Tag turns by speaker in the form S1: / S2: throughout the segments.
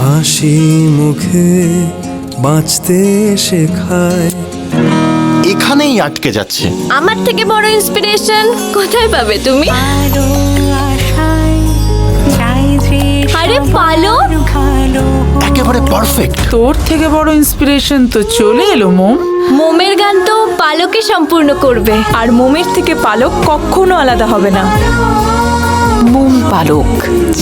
S1: হাসি মুখে বাঁচতে শেখায়।
S2: এখানেই আটকে যাচ্ছে।
S3: আমার থেকে বড় ইন্সপিরেশন কোথায় পাবে তুমি? আরে পালক,
S2: একেবারে পারফেক্ট।
S4: তোর থেকে বড় ইন্সপিরেশন তো চলে এলো মোম।
S3: মোমের গান তো পালকে সম্পূর্ণ করবে।
S4: আর মোমের থেকে পালক কখনো আলাদা হবে না।
S5: মোম পালক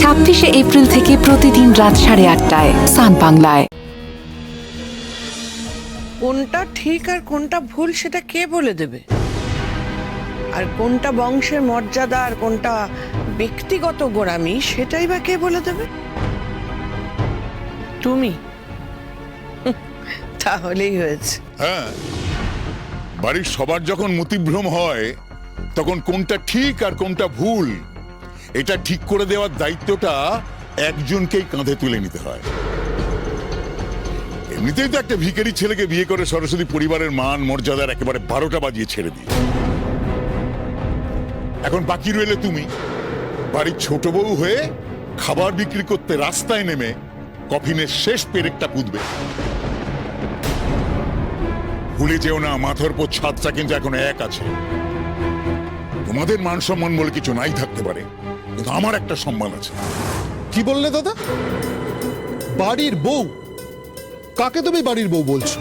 S5: 26শে এপ্রিল থেকে প্রতিদিন রাত 8:30টায় সান বাংলায়।
S6: কোনটা ঠিক আর কোনটা ভুল সেটা কে বলে দেবে? আর কোনটা বংশের মর্যাদা আর কোনটা ব্যক্তিগত গোড়ামি সেটাই বা কে বলে দেবে? তুমি। তাহলেই হয়েছে।
S7: হ্যাঁ, বাড়ির সবার যখন মতিভ্রম হয় তখন কোনটা ঠিক আর কোনটা ভুল এটা ঠিক করে দেওয়ার দায়িত্বটা একজনকেই কাঁধে তুলে নিতে হয়। এমনিতেই তো একটা ভিখারি ছেলেকে বিয়ে করে সরস্বতী পরিবারের মান মর্যাদার একেবারে 12টা বাজিয়ে ছেড়ে দিই। এখন বাকি রইলে তুমি, বাড়ির ছোট বউ হয়ে খাবার বিক্রি করতে রাস্তায় নেমে কফিনের শেষ পেরেকটা পুঁতবে। ভুলে যেও না, মাথার উপর ছাদটা কিন্তু এখন এক আছে। তোমাদের মান সম্মান বলে কিছু নাই থাকতে পারে, কিন্তু আমার একটা সম্মান আছে।
S8: কি বললে দাদা? বাড়ির বউ? কাকে তুমি বাড়ির বউ বলছো?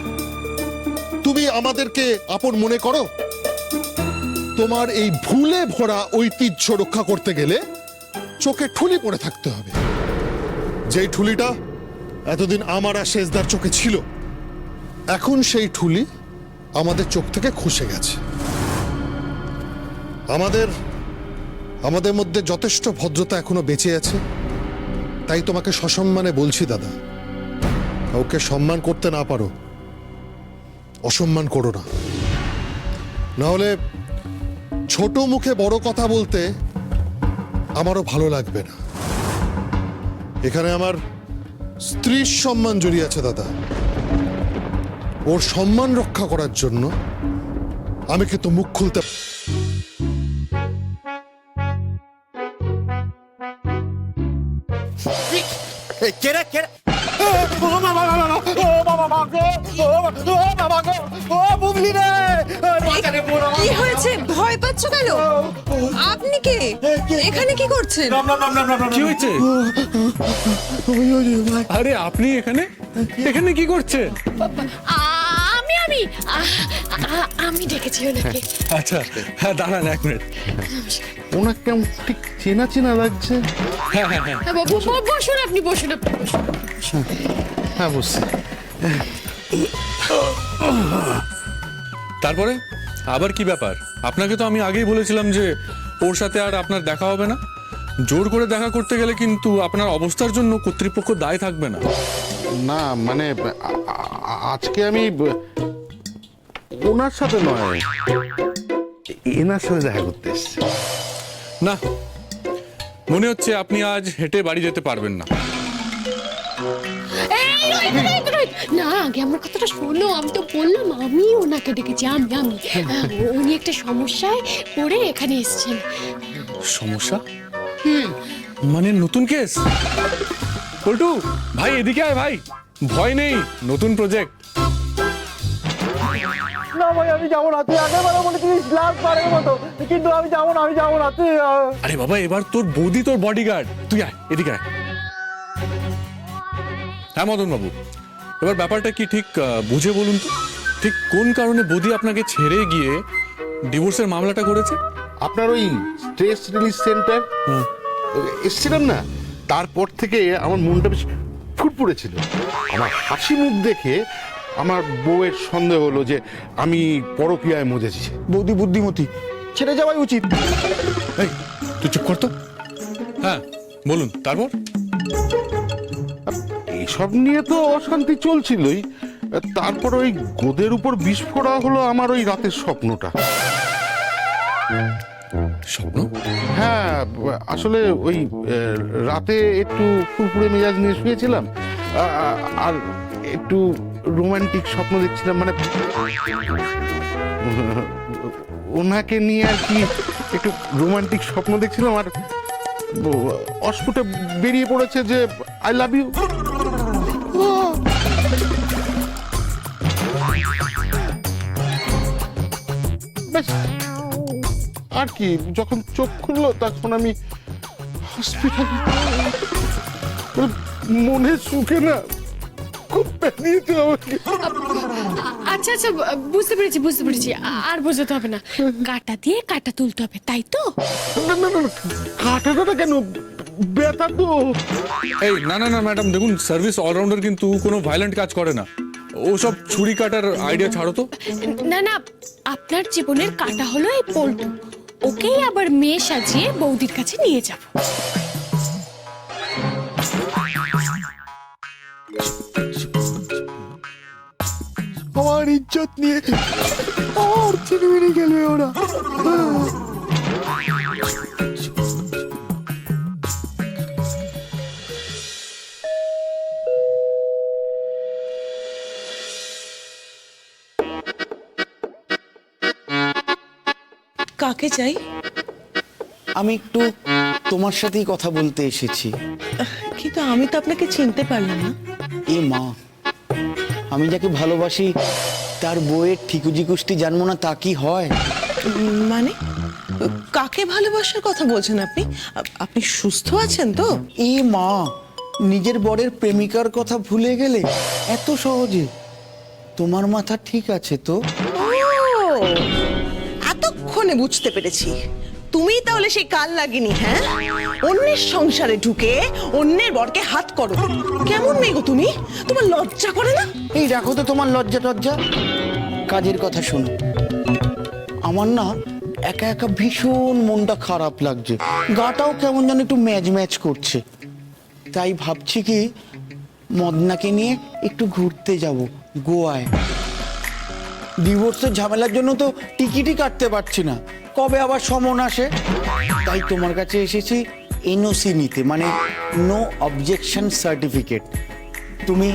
S8: তুমি আমাদেরকে আপন মনে করো? তোমার এই ভুলে ভরা ঐতিহ্য রক্ষা করতে গেলে চোখে ঠুলি পড়ে থাকতে হবে। যেই ঠুলিটা এতদিন আমার আর শেষদার চোখে ছিল, এখন সেই ঠুলি আমাদের চোখ থেকে খসে গেছে। আমাদের মধ্যে যথেষ্ট ভদ্রতা এখনো বেঁচে আছে, তাই তোমাকে সসম্মানে বলছি দাদা, কাউকে সম্মান করতে না পারো অসম্মান করো না। নাহলে ছোট মুখে বড় কথা বলতে আমারও ভালো লাগবে না। এখানে আমার স্ত্রীর সম্মান জড়িয়ে আছে দাদা। ওর সম্মান রক্ষা করার জন্য আমি কিন্তু মুখ খুলতে
S9: কি হয়েছে? ভয় পাচ্ছ কেন? আপনি কে? এখানে কি করছেন?
S10: কি হয়েছে? আরে আপনি এখানে এখানে কি করছেন?
S3: আমি ডেকেছি ওনাকে।
S10: আচ্ছা হ্যাঁ, দাঁড়ান 1 মিনিট।
S8: ওনাকে কেমন ঠিক চেনা চেনা লাগছে।
S10: হ্যাঁ হ্যাঁ হ্যাঁ,
S3: বসুন, আপনি বসুন।
S8: হ্যাঁ বুঝছি।
S10: তারপরে আবার কি ব্যাপার? আপনাকে তো আমি আগেই বলেছিলাম যে ওর সাথে আর আপনার দেখা হবে না। জোর করে দেখা করতে গেলে কিন্তু আপনার অবস্থার জন্য কর্তৃপক্ষ দায় থাকবে না।
S8: না মানে আজকে আমি ওনার সাথে নয়, এনার সাথে দেখা করতে এসেছি।
S10: না, মনে হচ্ছে আপনি আজ হেঁটে বাড়ি যেতে পারবেন না।
S3: না, আগে আমার কথাটা শোনো। আমি তো বললাম আমি ওনাকে ডেকেছি। আমি উনি একটা সমস্যায় পড়ে এখানে এসেছেন।
S10: সমস্যা? মানে নতুন কেস? পল্টু ভাই এদিকে আয় ভাই, ভয় নেই, নতুন প্রজেক্ট।
S11: না ভাই আমি যাবো না, তুই আগেবারে বলেছিলিস লাস্ট বারের মতো, কিন্তু আমি যাবো না, তুই।
S10: আরে বাবা, এবার তোর বৌদি তোর বডিগার্ড, তুই আয় এদিকে আয়। হ্যাঁ মদন বাবু, এবার ব্যাপারটা কি ঠিক বুঝে বলুন তো, ঠিক কোন কারণে বৌদি আপনাকে ছেড়ে গিয়ে ডিভোর্সের মামলাটা করেছে?
S8: আপনার ওই স্ট্রেস রিলিজ সেন্টার এসেছিলাম না, তারপর থেকে আমার মনটা বেশ ফুটফুটে ছিল। আমার হাসি মুখ দেখে আমার বউয়ের সন্দেহ হলো যে আমি পরকীয়ায় মজেছি।
S11: বৌদি বুদ্ধিমতী, ছেড়ে যাওয়াই উচিত।
S10: এই তুই চুপ কর তো। হ্যাঁ বলুন, তারপর?
S8: এসব নিয়ে তো অশান্তি চলছিলই, তারপর ওই গোদের উপর বিস্ফোরা হলো আমার ওই রাতের স্বপ্নটা।
S10: স্বপ্ন?
S8: হ্যাঁ আসলে ওই রাতে একটু ফুরফুরে মেজাজ নিয়ে শুয়েছিলাম, আর একটু রোমান্টিক স্বপ্ন দেখছিলাম, মানে ওনাকে নিয়ে আর কি একটু রোমান্টিক স্বপ্ন দেখছিলাম, আর অস্ফুটে বেরিয়ে পড়েছে যে আই লাভ ইউ।
S11: ব্যাস আর কি, যখন চোখ খুললো তখন আমি হসপিটালে মনে সুখে না খুব পেনিয়েছে আমাকে।
S3: আচ্ছা আচ্ছা, বুঝতে পেরেছি। আর বোঝাতে হবে না, কাটা দিয়ে কাটা তুলতে হবে, তাই তো?
S11: না না না, কাটাটা কেন, ব্যথা তো।
S10: এই না না না ম্যাডাম, দেখুন সার্ভিস অলরাউন্ডার কিন্তু কোনো ভায়োলেন্ট কাজ করে না। ওসব ছুরি কাটার আইডিয়া ছাড়ো তো।
S3: না না, আপনার জীবনের কাটা হলো এই পল্টু, ওকেই আবার মেয়ে সাজিয়ে বৌদির কাছে নিয়ে যাব।
S11: আমার ইজ্জত নিয়ে আর চিনিমিনি গেলে ওরা।
S6: কাকে চাই?
S12: আমি একটু তোমার সাথেই কথা বলতে এসেছি।
S6: কিন্তু আমি তো আপনাকে চিনতে পারলাম না।
S12: এ মা, আমি যাকে ভালোবাসি তার বইয়ের ঠিকুজি কুষ্টি জানবো না তা কি হয়?
S6: মানে কাকে ভালোবাসার কথা বলছেন আপনি? আপনি সুস্থ আছেন তো?
S12: এ মা, নিজের বরের প্রেমিকার কথা ভুলে গেলে এত সহজে? তোমার মাথা ঠিক আছে তো?
S6: এতক্ষণে বুঝতে পেরেছি, তুমি তাহলে সেই কাল লাগিনি। হ্যাঁ, অন্যের সংসারে ঢুকে অন্যের বরকে হাত করো। কেমন মেয়ে গো তুমি? তোমার লজ্জা করে না?
S12: এই রাখো তো তোমার লজ্জা টজ্জা, কাজের কথা শোনো। আমার না একা একা ভীষণ মনটা খারাপ লাগছে, গাটাও কেমন যেন একটু ম্যাচ ম্যাচ করছে। তাই ভাবছি কি মদনাকে নিয়ে একটু ঘুরতে যাব গোয়ায়। ডিভোর্সের ঝামেলার জন্য তো টিকিটই কাটতে পারছি না, কবে আবার সমন আসে। তাই তোমার কাছে এসেছি এনওসি নিতে, মানে নো অবজেকশন সার্টিফিকেট। তুমি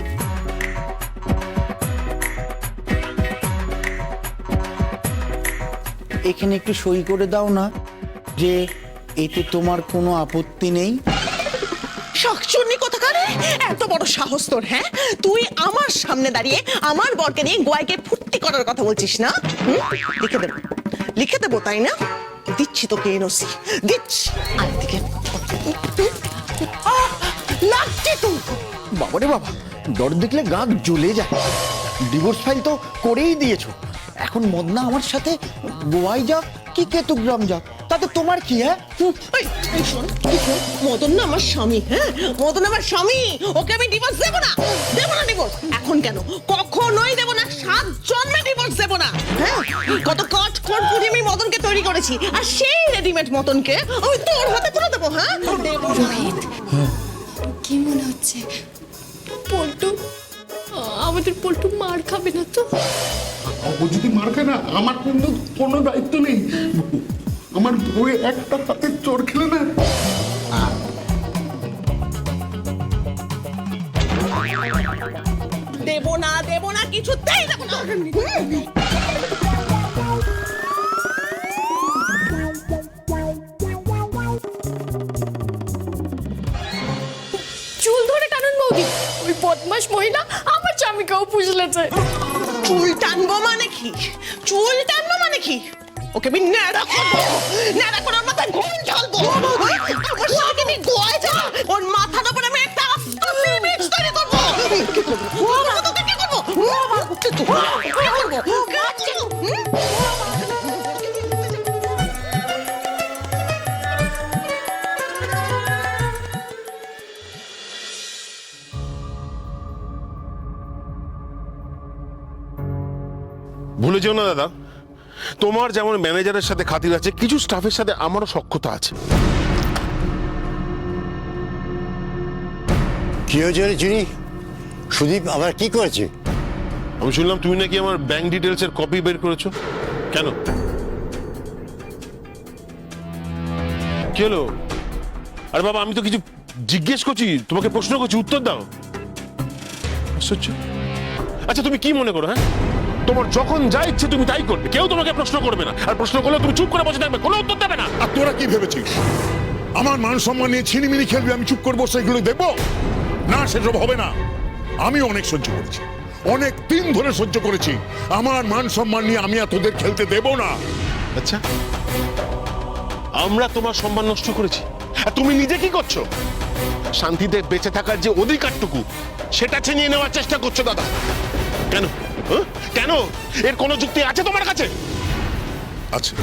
S12: এখানে একটু সই করে দাও না যে এতে তোমার কোনো আপত্তি নেই।
S6: শাকচুন্নি কোথাকারে, এত বড় সাহস তোর! হ্যাঁ, তুই আমার সামনে দাঁড়িয়ে আমার বরকে নিয়ে গোয়াকে ফুর্তি করার কথা বলছিস না? লিখে দেবো তাই না? দিচ্ছি তোকে এনওসি, দিচ্ছি। আর দিকে লাগছে তো।
S12: বাবারে বাবা, ডর দেখলে গা জ্বলে যায়। ডিভোর্স ফাইল তো করেই দিয়েছো, এখন মদনা আমার সাথে গোয়ায় যাক কি কেতুগ্রাম যাক তাতে তোমার কি? হ্যাঁ,
S6: মদন না আমার স্বামী। হ্যাঁ, মদন আমার স্বামী, ওকে আমি ডিভোর্স দেবো না। ডিভোর্স এখন কেন, কখনোই দেবো না। 7 জন্মে ডিভোর্স দেবো না। হ্যাঁ, কত কট করে আমি মদনকে তৈরি করেছি, আর সেই রেডিমেড মদনকে আমি তোর হাতে তুলে দেবো। হ্যাঁ,
S3: রোহিত, কি মনে হচ্ছে পল্টু, আমাদের পল্টু মার খাবে না তো?
S11: ও যদি মার খায় না, আমার কিন্তু কোনো দায়িত্ব নেই। আমার বই একটা হাতে চোর খেলে না।
S6: দেবো না, কিছুতেই দেবো না।
S3: চুল ধরে টানুন বৌদি, ওই বদমাস মহিলা আমার স্বামীকেও পুষলেছে।
S6: চুল টানবো মানে কি? ওকে আমি নেড়া করবো, ওর মাথায় ঘুম ঝালবো। আমার সাথে আমি গোয়ায় যাব, ওর মাথার উপরে আমি একটা মিক্স তৈরি করবো। কি করবো?
S13: ভুলে যেও না দাদা, তোমার যেমন ম্যানেজারের সাথে খাতির আছে, কিছু স্টাফের সাথে আমারও সখ্যতা আছে।
S2: কি হয়েছে রে চিনি? সুদীপ আবার কি করেছে?
S13: আমি শুনলাম তুমি নাকি আমার ব্যাংক ডিটেলস এর কপি বের করেছো। কেন, কি হলো? আরে বাবা, আমি তো কিছু জিজ্ঞেস করছি, তোমাকে প্রশ্ন করছি, উত্তর দাও। আচ্ছা তুমি কি মনে করো? হ্যাঁ, তোমার যখন যা ইচ্ছে তুমি তাই করবে, কেউ তোমাকে প্রশ্ন করবে না, আর প্রশ্ন করলে তুমি চুপ করে বসে থাকবে, কোনো উত্তর দেবে না।
S7: আর তোরা কি ভেবেছিস আমার মান সম্মান নিয়ে ছিনিমিনি খেলবি, আমি চুপ করবো সেগুলো দেখবো না? সেসব হবে না। আমি অনেক সহ্য করেছি, অনেক দিন ধরে সহ্য করেছি। আমার মান সম্মান নিয়ে আমি আর তোদের খেলতে দেবো না।
S13: আচ্ছা, আমরা তোমার সম্মান নষ্ট করেছি আর তুমি নিজে কি করছো? শান্তিতে বেঁচে থাকার যে অধিকারটুকু সেটা ছিনিয়ে নেওয়ার চেষ্টা করছো দাদা। কেন? কেন? এর কোনো যুক্তি আছে তোমার কাছে?
S7: আছে,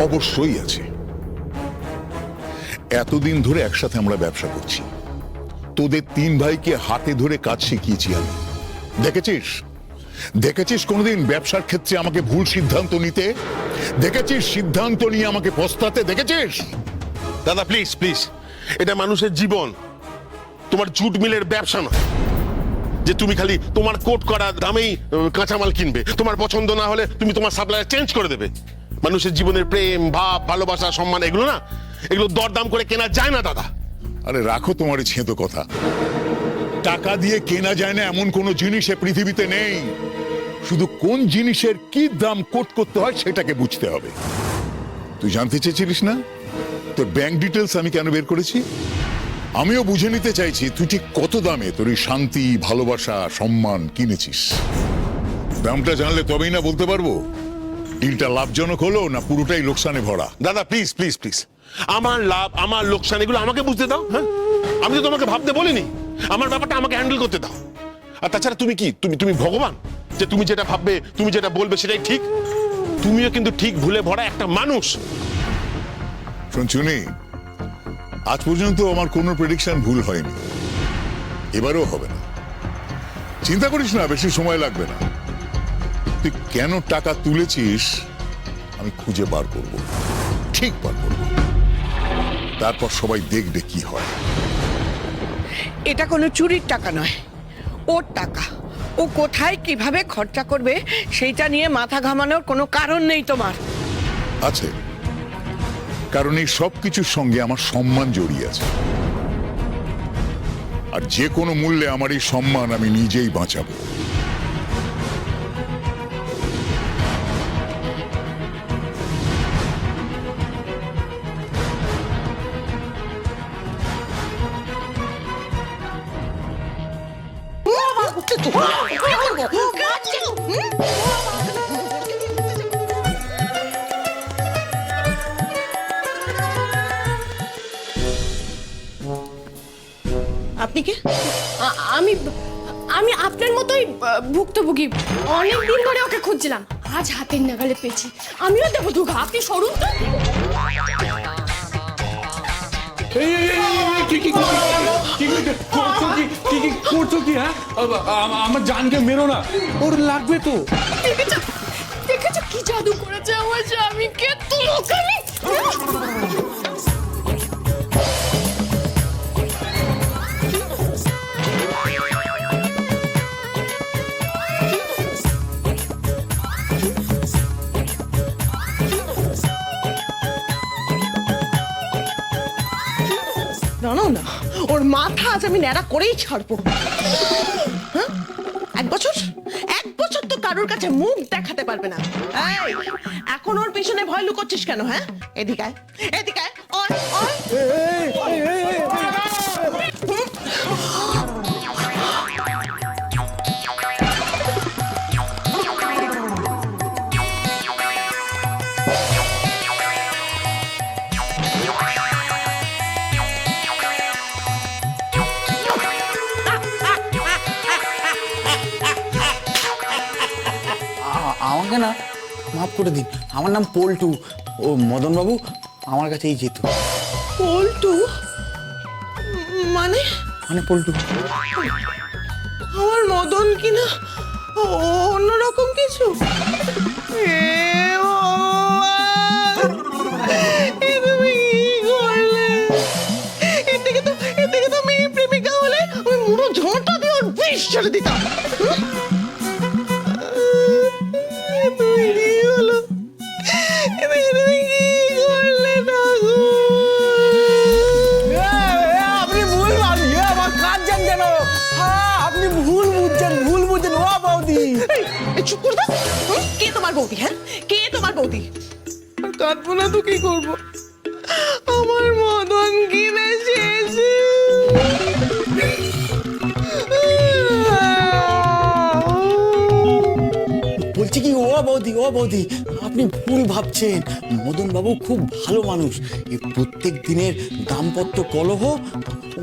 S7: অবশ্যই আছে। এতদিন ধরে একসাথে আমরা ব্যবসা করছি, তোদের তিন ভাইকে হাতে ধরে কাজ শিখিয়েছি আমি। দেখেছিস দেখেছিস কোনোদিন ব্যবসার ক্ষেত্রে আমাকে ভুল সিদ্ধান্ত নিতে? দেখেছিস সিদ্ধান্ত নিয়ে আমাকে পস্তাতে দেখেছিস?
S13: দাদা প্লিজ প্লিজ, এটা মানুষের জীবন, তোমার জুট মিলের ব্যবসা নয় যে তুমি খালি তোমার কোট করা দামেই কাঁচামাল কিনবে। তোমার পছন্দ না হলে তুমি তোমার সাপ্লায়ার চেঞ্জ করে দেবে। মানুষের জীবনের প্রেম, ভাব, ভালোবাসা, সম্মান এগুলো না, এগুলো দরদাম করে কেনা যায় না দাদা।
S7: আরে রাখো তোমার এই ছেঁতো কথা। টাকা দিয়ে কেনা যায় না এমন কোন জিনিস এ পৃথিবীতে নেই। শুধু কোন জিনিসের কি দাম কোট করতে হয় সেটাকে বুঝতে হবে। তুই জানতে চেয়েছিলিস না তোর ব্যাংক ডিটেলস আমি কেন বের করেছি? আমিও বুঝে নিতে চাইছি তুই ঠিক কত দামে তোর এই শান্তি, ভালোবাসা, সম্মান কিনেছিস। দামটা জানলে তবেই না বলতে পারবো ডিলটা লাভজনক হলো না পুরোটাই লোকসানে ভরা।
S13: দাদা প্লিজ প্লিজ প্লিজ, আমার লাভ আমার লোকসান এগুলো আমাকে বুঝতে দাও। হ্যাঁ, আমি তো তোমাকে ভাবতে বলিনি, আমার ব্যাপারটা আমাকে হ্যান্ডেল করতে দাও। আর তাছাড়া তুমি কি তুমি ভগবান যে তুমি যেটা ভাববে, তুমি যেটা বলবে সেটাই ঠিক? তুমিও কিন্তু ঠিক ভুলে ভরা একটা মানুষ।
S7: শুনছুনি, আজ পর্যন্ত আমার কোনো প্রেডিকশন ভুল হয়নি, এবারেও হবে না। চিন্তা করিস না, বেশি সময় লাগবে না। তুই কেন টাকা তুলেছিস আমি খুঁজে বার করব, ঠিক বার করব, তারপর সবাই দেখবে কি হয়।
S6: এটা কোনো চুরির টাকা নয়, ওর টাকা। ও কোথায় কিভাবে খরচা করবে সেইটা নিয়ে মাথা ঘামানোর কোনো কারণ নেই তোমার।
S7: আছে, কারণ এই সবকিছুর সঙ্গে আমার সম্মান জড়িয়ে আছে। আর যে কোনো মূল্যে আমার এই সম্মান আমি নিজেই বাঁচাবো।
S6: আপনি কে?
S3: আমি আমি আপনার মতোই ভুক্তভোগী। অনেকদিন ধরে ওকে খুঁজছিলাম, আজ হাতের নাগালে পেয়েছি। আমিও দেবো দুঘা, আপনি সরুন তো।
S10: করছো কি? হ্যাঁ, আমার জানকে মেরো না, ওর লাগবে তো।
S3: দেখেছো দেখেছো কি জাদু করেছে আমার স্বামীকে? তোমাকে আমি
S6: জানো না, ওর মাথা আজ আমি ন্যাড়া করেই ছাড়বো। হ্যাঁ, এক বছর তো কারোর কাছে মুখ দেখাতে পারবে না। এই, এখন ওর পিছনে ভয় লুকোচ্ছিস কেন? হ্যাঁ, এদিকে আয়, এদিকে আয়, ওই, ওই।
S12: আমাকে না মাফ করে দিন, আমার নাম পল্টু। ও মদন বাবু আমার কাছেই যেত।
S6: পল্টু মানে?
S12: মানে পল্টু
S6: আমার মদন কিনা অন্যরকম কিছু? এ ভগবান, এ তুমি কি করলে? এর থেকে তো মেয়ে প্রেমিকা হলে আমি মুড়ো ঝোঁটা দিয়ে ওর বিষ ছেড়ে দিতাম।
S12: আপনি ভুল মানিয়ে আমার কাজ জান কেন? আপনি ভুল বুঝছেন ও বৌদি।
S6: চুপ করে দাও। কে তোমার বৌদি? হ্যাঁ, কে তোমার বৌদি? কাঁদবো না তো কি করবো? আমার মদন কিনেছে।
S12: বলছি কি ও বৌদি বৌদি ও বৌদি, আপনি ভুল ভাবছেন। মদন বাবু খুব ভালো মানুষ। এই প্রত্যেক দিনের দাম্পত্য কলহ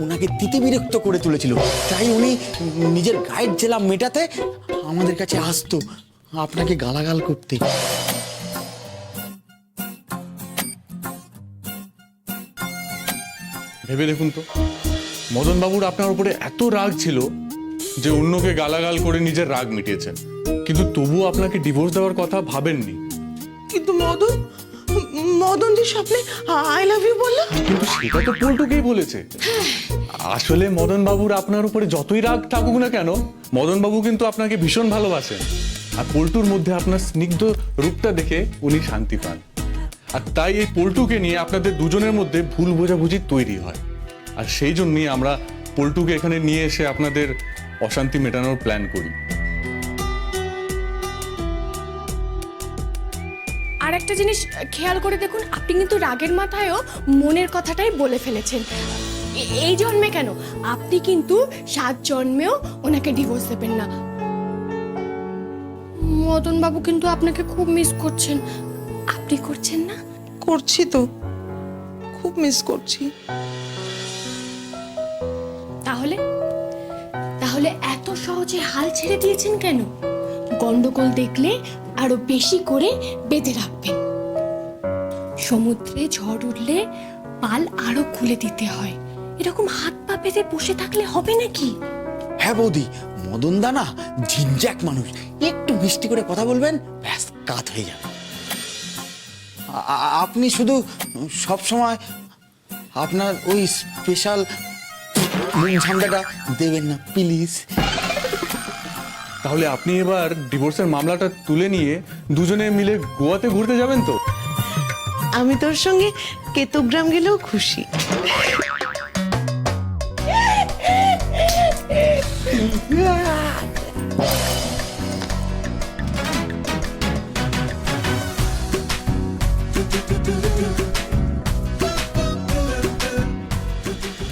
S12: ওনাকে তিতিবিরক্ত করে তুলেছিল, তাই উনি নিজের গায়ের জেলা মেটাতে আমাদের কাছে আসতো আপনাকে গালাগাল করতে।
S10: ভেবে দেখুন তো, মদন বাবুর আপনার উপরে এত রাগ ছিল যে অন্যকে গালাগাল করে নিজের রাগ মিটিয়েছেন, কিন্তু তবুও আপনাকে ডিভোর্স দেওয়ার কথা ভাবেননি।
S6: কিন্তু মদন যে স্বপ্নে আই লাভ ইউ বললো।
S10: কিন্তু সেটা তো পল্টুকেই বলেছে। আসলে মদন বাবুর আপনার উপরে যতই রাগ থাকুক না কেন, মদন বাবু কিন্তু আপনাকে ভীষণ ভালোবাসেন, আর পল্টুর মধ্যে আপনার স্নিগ্ধ রূপটা দেখে উনি শান্তি পান। আর তাই এই পল্টুকে নিয়ে আপনাদের দুজনের মধ্যে ভুল বোঝাবুঝি তৈরি হয়, আর সেই জন্যই আমরা পল্টুকে এখানে নিয়ে এসে আপনাদের অশান্তি মেটানোর প্ল্যান করি।
S3: আর একটা জিনিস খেয়াল করে দেখুন, আপনি কিন্তু রাগের মাথায়ও মনের কথাটাই বলে ফেলেছেন। এই জন্মে কেন, আপনি কিন্তু 7 জন্মেও ওনাকে ডিভোর্স দেবেন না। মদন বাবু কিন্তু আপনাকে খুব মিস করছেন, আপনি করছেন না?
S6: করছি তো, খুব মিস করছি।
S3: তাহলে এত সহজে হাল ছেড়ে দিয়েছেন কেন? গন্ডগোল দেখলে আরো বেশি করে বেঁধে রাখবেন। সমুদ্রে ঝড় উঠলে পাল আরো খুলে দিতে হয়, এরকম হাত পা বেঁধে বসে থাকলে হবে নাকি?
S12: হ্যাঁ বৌদি, মদন দা না ঝিনঝাক মানুষ, একটু মিষ্টি করে কথা বলবেন, ব্যাস কাত হয়ে যাবে। আপনি শুধু সব সময় আপনার ওই স্পেশাল ঝান্ডাটা দেবেন না প্লিজ।
S10: তাহলে আপনি এবার ডিভোর্সের মামলাটা তুলে নিয়ে দুজনে মিলে গোয়াতে ঘুরতে যাবেন তো?
S6: আমি তোর সঙ্গে কেতুগ্রাম গেলেও খুশি।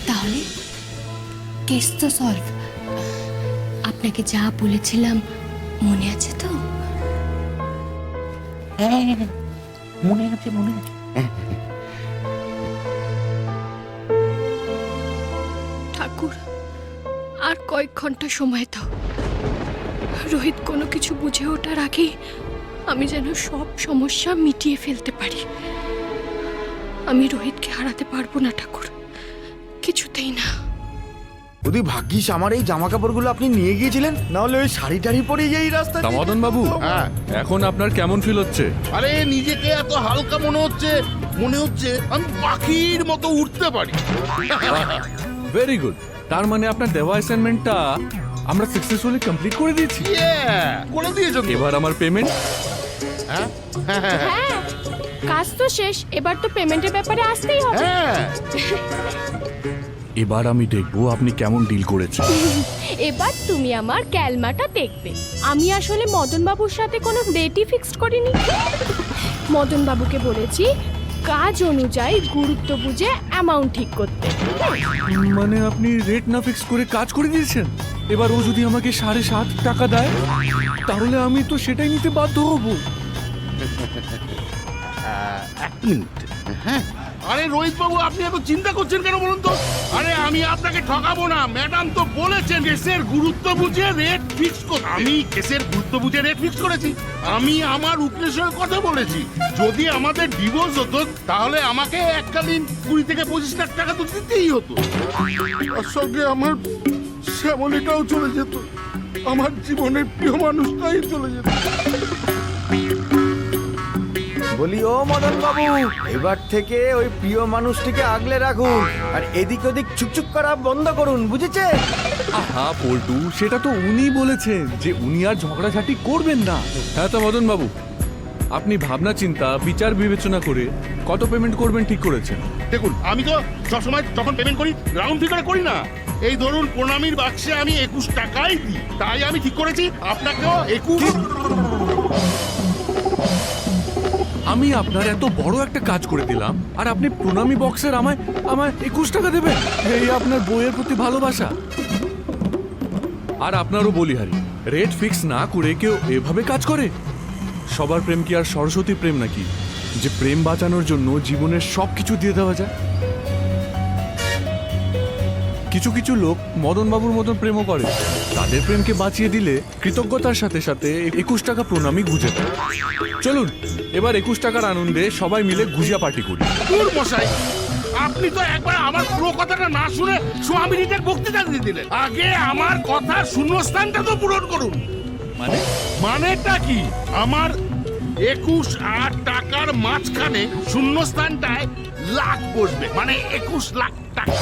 S3: তাহলে কেস তো সলভ। আপনাকে যা বলেছিলাম মনে আছে তো?
S12: হ্যাঁ মনে আছে, মনে আছে।
S3: ঠাকুর, আর কয়েক ঘন্টা সময় দাও। রোহিত কোনো কিছু বুঝে ওঠার আগেই আমি যেন সব সমস্যা মিটিয়ে ফেলতে পারি। আমি রোহিতকে হারাতে পারবো না ঠাকুর, কিছুতেই না।
S12: যদি ভাগ্যিস আমার এই জামা কাপড়গুলো আপনি নিয়ে গিয়েছিলেন, না হলে ওই শাড়ি টাড়ি পরে এই রাস্তা।
S10: মদন বাবু, এখন আপনার কেমন ফিল হচ্ছে?
S13: আরে নিজেকে এত হালকা মনে হচ্ছে আমি পাখির মতো উঠতে পারি।
S10: ভেরি গুড, তার মানে আপনার দেওয়া অ্যাসাইনমেন্টটা আমরা সাকসেসফুলি কমপ্লিট করে দিয়েছি।
S13: করে দিয়েছো?
S10: এবার আমার পেমেন্ট।
S3: হ্যাঁ, কাজ তো শেষ, এবার তো পেমেন্টের ব্যাপারে আসতেই হবে।
S10: এবার আমি দেখবো আপনি কেমন ডিল করেছেন।
S3: এবার তুমি আমার ক্যালমাটা দেখবে। আমি আসলে মদন বাবুর সাথে কোনো ডেটই ফিক্সড করিনি। মদন বাবুকে বলেছি কাজ অনুযায়ী গুরুত্ব বুঝে অ্যামাউন্ট ঠিক করতে।
S10: মানে আপনি রেট না ফিক্স করে কাজ করে দিয়েছেন? এবার ও যদি আমাকে 7.5 টাকা দেয়, তাহলে আমি তো সেটাই নিতে বাধ্য হব।
S13: এক মিনিট, হ্যাঁ। আরে রোহিত বাবু, আপনি এত চিন্তা করছেন কেন বলুন তো? আরে আমি আপনাকে ঠকাবো না, ম্যাডাম তো বলেছেন কেসের গুরুত্ব বুঝে রেট ফিক্স করতে। আমি কেসের গুরুত্ব বুঝে রেট ফিক্স করেছি। আমি আমার উকিলের সঙ্গে কথা বলেছি, যদি আমাদের ডিভোর্স হতো তাহলে আমাকে এককালীন 20 থেকে 25 লাখ টাকা তো দিতেই হতো। তার সঙ্গে আমার শ্যামলীটাও চলে যেত, আমার জীবনের প্রিয় মানুষটাই চলে যেত।
S1: বলি ও মদন বাবু, এবার থেকে ওই প্রিয় মানুষটিকে আগলে রাখুন, আর এদিক ওদিক চুকচুক করা বন্ধ করুন, বুঝেছে?
S10: আহা পল্টু, সেটা তো উনি বলেছেন যে উনি আর ঝগড়াঝাটি করবেন না। হ্যাঁ তো মদন বাবু, আপনি ভাবনা চিন্তা বিচার বিবেচনা করে কত পেমেন্ট করবেন ঠিক করেছেন?
S13: দেখুন, আমি তো সবসময় যখন পেমেন্ট করি রাউন্ড ফিগারে করি না। এই ধরুন প্রণামীর বাক্সে আমি 21 টাকাই দিই, তাই আমি ঠিক করেছি আপনাকেও 21।
S10: আমি আপনার এত বড় একটা কাজ করে দিলাম, আর আপনি প্রণামী বক্সের আমায় 21 টাকা দেবেন? এই আপনার বইয়ের প্রতি ভালোবাসা? আর আপনারও বলিহারি, রেট ফিক্স না করে কেউ এভাবে কাজ করে? সবার প্রেম কি আর সরস্বতী প্রেম নাকি, যে প্রেম বাঁচানোর জন্য জীবনের সব কিছু দিয়ে দেওয়া যায়? কিছু কিছু লোক মদন বাবুর মতন প্রেমও করে, তাদের প্রেমকে বাঁচিয়ে দিলে কৃতজ্ঞতার সাথে সাথে 21 টাকা প্রণামী গুজে দেয়। চলুন এবার 21 টাকার আনন্দে সবাই মিলে গুজিয়া পার্টি করি।
S11: দূর মশাই, আপনি তো একবার আমার পুরো কথাটা না শুনে স্বামীদের বক্তৃতা দিয়ে দিলেন। আগে আমার কথার শূন্যস্থানটা তো পূরণ করুন। মানেটা কি? আমার 21 টাকার মাঝখানে শূন্যস্থানটায় লাখ বসবে, মানে 21 লাখ টাকা।